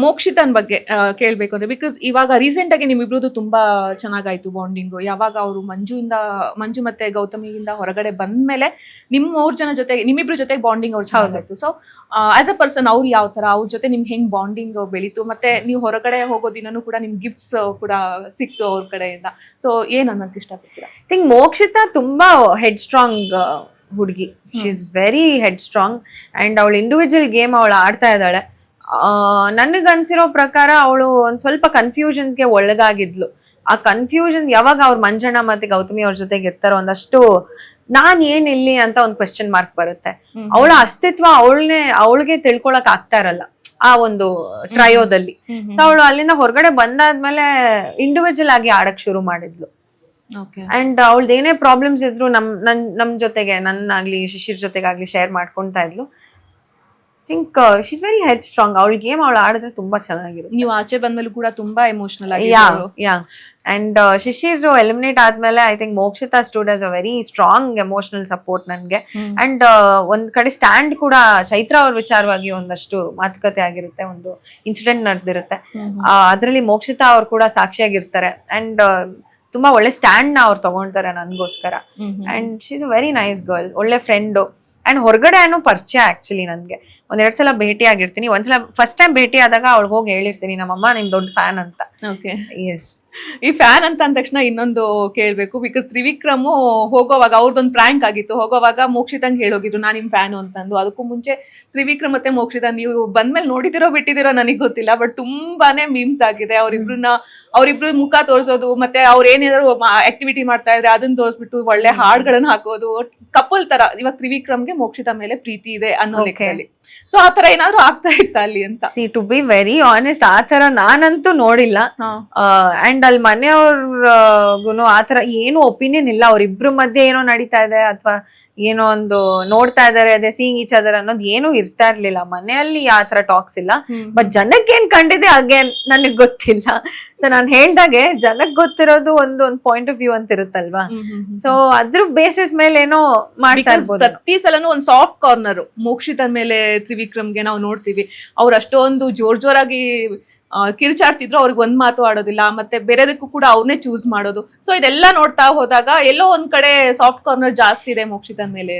ಮೋಕ್ಷಿತನ್ ಬಗ್ಗೆ ಕೇಳ್ಬೇಕು ಅಂದ್ರೆ, ಬಿಕಾಸ್ ಇವಾಗ ರೀಸೆಂಟ್ ಆಗಿ ನಿಮ್ಮಿಬ್ರದ್ದು ತುಂಬಾ ಚೆನ್ನಾಗಾಯ್ತು ಬಾಂಡಿಂಗು. ಯಾವಾಗ ಅವರು ಮಂಜು ಮತ್ತೆ ಗೌತಮಿಯಿಂದ ಹೊರಗಡೆ ಬಂದ್ಮೇಲೆ ನಿಮ್ಮಿಬ್ರ ಜೊತೆ ಬಾಂಡಿಂಗ್ ಅವ್ರು ಚೆನ್ನಾಗಾಯ್ತು. ಸೊ ಆಸ್ ಅ ಪರ್ಸನ್ ಅವ್ರು ಯಾವ ತರ, ಅವ್ರ ಜೊತೆ ನಿಮ್ಗೆ ಹೆಂಗ್ ಬಾಂಡಿಂಗ್ ಬೆಳೀತು, ಮತ್ತೆ ನೀವು ಹೊರಗಡೆ ಹೋಗೋ ದಿನನೂ ಕೂಡ ನಿಮ್ ಗಿಫ್ಟ್ಸ್ ಕೂಡ ಸಿಕ್ತು ಅವ್ರ ಕಡೆಯಿಂದ. ಸೊ ಏನ್ ಅನ್ನೋಕೆ ಇಷ್ಟಪಡ್ತೀರಾ? ಐ ಥಿಂಕ್ ಮೋಕ್ಷಿತಾ ತುಂಬಾ ಹೆಡ್ ಸ್ಟ್ರಾಂಗ್ ಹುಡುಗಿ. She is very head strong and ಅವಳು ಇಂಡಿವಿಜುವಲ್ ಗೇಮ್ ಅವಳು ಆಡ್ತಾ ಇದ್ದಾಳೆ. ನನಗನ್ಸಿರೋ ಪ್ರಕಾರ ಅವಳು ಒಂದ್ ಸ್ವಲ್ಪ ಕನ್ಫ್ಯೂಷನ್ಸ್ಗೆ ಒಳಗಾಗಿದ್ಲು. ಆ ಕನ್ಫ್ಯೂಷನ್ ಯಾವಾಗ ಅವ್ರ ಮಂಜಣ್ಣ ಮತ್ತೆ ಗೌತಮಿ ಅವ್ರ ಜೊತೆಗೆ ಇರ್ತಾರೋ ಒಂದಷ್ಟು ನಾನ್ ಏನ್ ಇಲ್ಲಿ ಅಂತ ಒಂದ್ ಕ್ವೆಶ್ಚನ್ ಮಾರ್ಕ್ ಬರುತ್ತೆ. ಅವಳ ಅಸ್ತಿತ್ವ ಅವಳಿಗೆ ತಿಳ್ಕೊಳಕ್ ಆಗ್ತಾ ಇರಲ್ಲ ಆ ಒಂದು ಟ್ರಯೋದಲ್ಲಿ. ಸೊ ಅವಳು ಅಲ್ಲಿಂದ ಹೊರಗಡೆ ಬಂದಾದ್ಮೇಲೆ ಇಂಡಿವಿಜುವಲ್ ಆಗಿ ಆಡಕ್ ಶುರು ಮಾಡಿದ್ಲು. ಅಂಡ್ ಅವಳ್ದು ಏನೇ ಪ್ರಾಬ್ಲಮ್ಸ್ ಇದ್ರು ನಮ್ ಜೊತೆಗೆ, ನನ್ನಾಗ್ಲಿ ಶಿಶಿರ್ ಜೊತೆಗಾಗ್ಲಿ ಶೇರ್ ಮಾಡ್ಕೊಂತಾ ಇದ್ಲು. Think she is very head strong. ಅವಳ ಗೇಮ್ ಅವಳು ಆಡಿದ್ರೆ ತುಂಬಾ ಚೆನ್ನಾಗಿರುತ್ತೆ. ನೀವು ಆಚೆ ಬಂದ್ಮೇಲೆ ಕೂಡ ತುಂಬಾ ಎಮೋಷನಲ್ ಆಗಿ. ಅಂಡ್ ಶಿಶಿರ್ ಎಲಿಮಿನೇಟ್ ಆದ್ಮೇಲೆ I think Mokshitha stood as a very strong emotional support ನನ್ಗೆ. ಅಂಡ್ ಒಂದ್ ಕಡೆ ಸ್ಟ್ಯಾಂಡ್ ಕೂಡ ಚೈತ್ರ ಅವ್ರ ವಿಚಾರವಾಗಿ ಒಂದಷ್ಟು ಮಾತುಕತೆ ಆಗಿರುತ್ತೆ, ಒಂದು ಇನ್ಸಿಡೆಂಟ್ ನಡೆದಿರುತ್ತೆ. ಅದ್ರಲ್ಲಿ ಮೋಕ್ಷಿತಾ ಅವ್ರು ಕೂಡ ಸಾಕ್ಷಿಯಾಗಿರ್ತಾರೆ. ಅಂಡ್ ತುಂಬಾ ಒಳ್ಳೆ ಸ್ಟ್ಯಾಂಡ್ ನ ಅವ್ರು ತಗೊಂತಾರೆ ನನ್ಗೋಸ್ಕರ. And she is a very nice girl, ಒಳ್ಳೆ ಫ್ರೆಂಡು. ಅಂಡ್ ಹೊರಗಡೆ ಅನ್ನೋ ಪರಿಚಯ ಆಕ್ಚುಲಿ ನನ್ಗೆ. 1-2 ಸಲ ಭೇಟಿ ಆಗಿರ್ತೀನಿ. ಒಂದ್ಸಲ ಫಸ್ಟ್ ಟೈಮ್ ಭೇಟಿ ಆದಾಗ ಅವಳಿಗೆ ಹೋಗಿ ಹೇಳಿರ್ತೀನಿ, ನಮ್ಮಮ್ಮ ನಿಮ್ ದೊಡ್ಡ ಫ್ಯಾನ್ ಅಂತ. Okay, S. ಈ ಫ್ಯಾನ್ ಅಂತ ಅಂದ ತಕ್ಷಣ ಇನ್ನೊಂದು ಕೇಳ್ಬೇಕು. ಬಿಕಾಸ್ ತ್ರಿವಿಕ್ರಮ್ ಹೋಗೋವಾಗ ಅವ್ರದ್ದೊಂದು ಪ್ರ್ಯಾಂಕ್ ಆಗಿತ್ತು. ಹೋಗೋವಾಗ ಮೋಕ್ಷಿತಂಗ್ ಹೇಳೋಗಿದ್ರು ನಾನ್ ನಿಮ್ ಫ್ಯಾನು ಅಂತಂದು. ಅದಕ್ಕೂ ಮುಂಚೆ ತ್ರಿವಿಕ್ರಮ್ ಮತ್ತೆ ಮೋಕ್ಷಿತಾ ನೀವು ಬಂದ್ಮೇಲೆ ನೋಡಿದಿರೋ ಬಿಟ್ಟಿದಿರೋ ನನಗೆ ಗೊತ್ತಿಲ್ಲ, ಬಟ್ ತುಂಬಾನೇ ಮೀಮ್ಸ್ ಆಗಿದೆ. ಅವ್ರಿಬ್ರು ಮುಖ ತೋರಿಸೋದು, ಮತ್ತೆ ಅವ್ರು ಏನೇನಾದ್ರು ಆಕ್ಟಿವಿಟಿ ಮಾಡ್ತಾ ಇದ್ರೆ ಅದನ್ನ ತೋರಿಸ್ಬಿಟ್ಟು ಒಳ್ಳೆ ಹಾಡ್ಗಳನ್ನ ಹಾಕೋದು, ಕಪಲ್ ತರ. ಇವಾಗ ತ್ರಿವಿಕ್ರಮ್ಗೆ ಮೋಕ್ಷಿತಾ ಮೇಲೆ ಪ್ರೀತಿ ಇದೆ ಅನ್ನೋ ಲೆಕ್ಕದಲ್ಲಿ. ಸೊ ಆತರ ಏನಾದ್ರು ಆಗ್ತಾ ಇತ್ತ ಅಲ್ಲಿ ಅಂತ? ಸಿ ಟು ಬಿ ವೆರಿ ಆನೆಸ್ಟ್, ಆತರ ನಾನಂತೂ ನೋಡಿಲ್ಲ. ಅಂಡ್ ಅಲ್ಲಿ ಮನೆಯವ್ರಿಗೂ ಆತರ ಏನು ಒಪಿನಿಯನ್ ಇಲ್ಲ. ಅವ್ರಿಬ್ರು ಮಧ್ಯೆ ಏನೋ ನಡೀತಾ ಇದೆ ಅಥವಾ ಏನೋ ಒಂದು ನೋಡ್ತಾ ಇದಾರೆ, ಅದೇ ಸೀಯಿಂಗ್ ಈಚ್ ಅದರ್ ಅನ್ನೋದು ಏನೂ ಇರ್ತಾ ಇರ್ಲಿಲ್ಲ ಮನೆಯಲ್ಲಿ. ಆ ತರ ಟಾಕ್ಸ್ ಇಲ್ಲ. ಬಟ್ ಜನಕ್ಕೆ ಏನ್ ಕಂಡಿದೆ ಅಗೇನ್ ನನಗ್ ಗೊತ್ತಿಲ್ಲ. ಸೊ ನಾನ್ ಹೇಳ್ದಾಗೆ ಜನಕ್ ಗೊತ್ತಿರೋದು ಒಂದು ಪಾಯಿಂಟ್ ಆಫ್ ವ್ಯೂ ಅಂತ ಇರುತ್ತಲ್ವಾ. ಸೊ ಅದ್ರ ಬೇಸಿಸ್ ಮೇಲೆ ಏನೋ ಮಾಡ್ತಾ ಇರ್ಬೋದು. ಪ್ರತಿ ಸಲನೂ ಒಂದ್ ಸಾಫ್ಟ್ ಕಾರ್ನರ್ ಮೋಕ್ಷಿತನ್ ಮೇಲೆ ತ್ರಿವಿಕ್ರಮ್ಗೆ ನಾವು ನೋಡ್ತೀವಿ. ಅವ್ರು ಅಷ್ಟೊಂದು ಜೋರಾಗಿ ಕಿರ್ಚಾಡ್ತಿದ್ರು, ಅವ್ರಿಗೆ ಒಂದ್ ಮಾತು ಆಡೋದಿಲ್ಲ, ಮತ್ತೆ ಬೇರೆದಕ್ಕೂ ಕೂಡ ಅವ್ರನ್ನೇ ಚೂಸ್ ಮಾಡೋದು. ಸೊ ಇದೆಲ್ಲ ನೋಡ್ತಾ ಹೋದಾಗ ಎಲ್ಲೋ ಒಂದ್ ಕಡೆ ಸಾಫ್ಟ್ ಕಾರ್ನರ್ ಜಾಸ್ತಿ ಇದೆ ಮೋಕ್ಷಿತನ್ ಮೇಲೆ.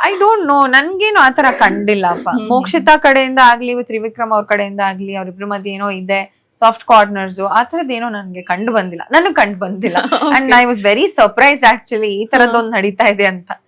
ಐ ಡೋಂಟ್ ನೋ, ನನ್ಗೇನು ಆತರ ಕಂಡಿಲ್ಲಪ್ಪ. ಮೋಕ್ಷಿತಾ ಕಡೆಯಿಂದ ಆಗ್ಲಿ ತ್ರಿವಿಕ್ರಮ್ ಅವ್ರ ಕಡೆಯಿಂದ ಆಗ್ಲಿ ಅವ್ರಿಬ್ರ ಮಧ್ಯೆ ಏನೋ ಇದೆ ಸಾಫ್ಟ್ ಕಾರ್ನರ್ಸ್, ಆ ತರದ್ದೇನೋ ನನ್ಗೆ ಕಂಡು ಬಂದಿಲ್ಲ. And I was very surprised actually ಈ ತರದೊಂದು ನಡೀತಾ ಇದೆ ಅಂತ.